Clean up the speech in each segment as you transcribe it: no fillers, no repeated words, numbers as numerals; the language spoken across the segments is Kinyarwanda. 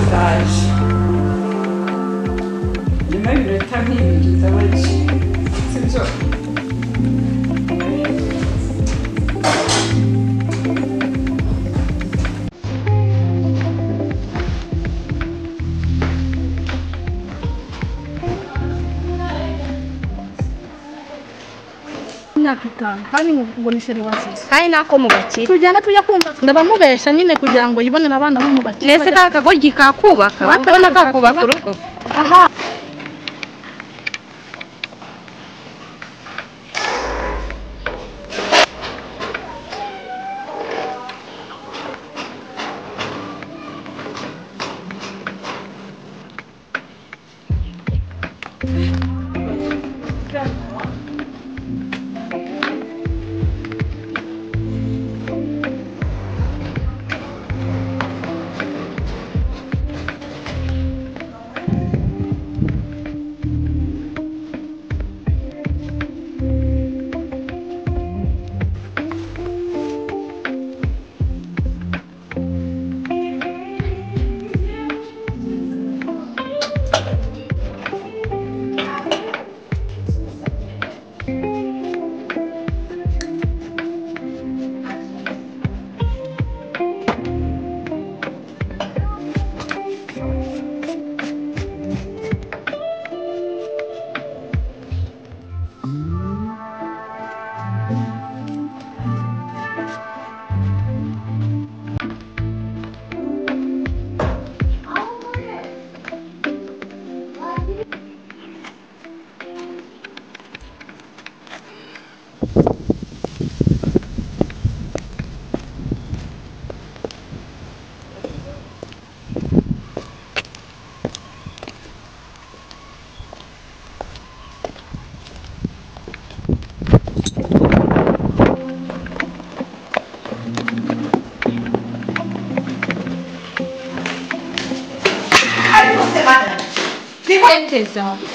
ndaje nyuma y'iminota nk'ibiri nzaba ngiye sibyo Nyakitanga kandi ngubonishere wasize kandi nako mubakira tujyana tujya kumva ndabamubesha nyine kugira ngo yibonere abana bo mubakira nese kakagoryi kakubaka ubona kakubaka urugo aha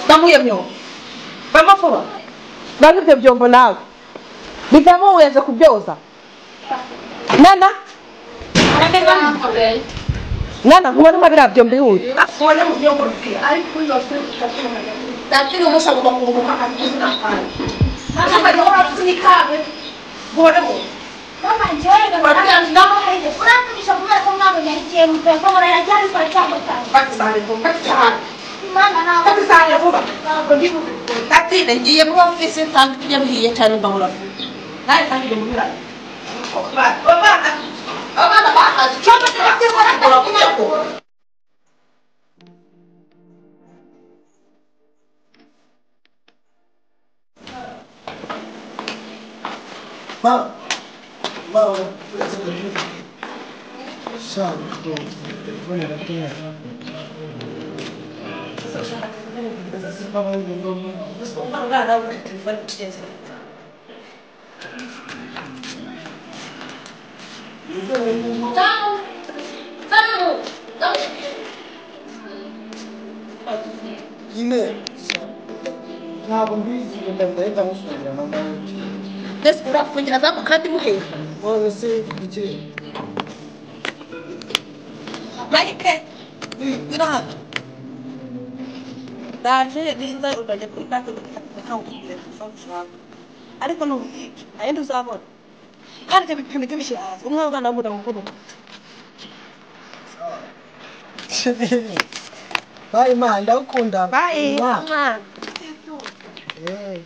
Ndamuyemyo. Bamafura. Bagibye byombo nawe. Bivamo uyenze kubyoza. Nana. Nana nkubona mabira byombi huye. Afone mu byombo bikira. Ari kuyose. Ndakiri umusaba bakunguka akizina kandi. Sasa bado wafunikabe. Boremo. Mama njoo kwa ndama haije. Unakisha kumela kwa mama ya mpe kwa mara ya jari kwa chamba sana. Bakisale ko bakisale. Mama na bakisale vuba. Tati ngiye mu office tangi yabiye cyane mbamura. Naye tangi ndumura. Baba baba choma kwa kwa. Ma Yine ntabwo mbizi ndahita musubira mama Desi urafungira zako kandi muhe. Mwana se iki Like ira. Daje dinza ubaje kutaka kutaka function. Ariko no ayendo uzabona. Kandi bipimike bishaza. Umwe bana muda mukuru. Bye man ndakunda. Bye mama. Eh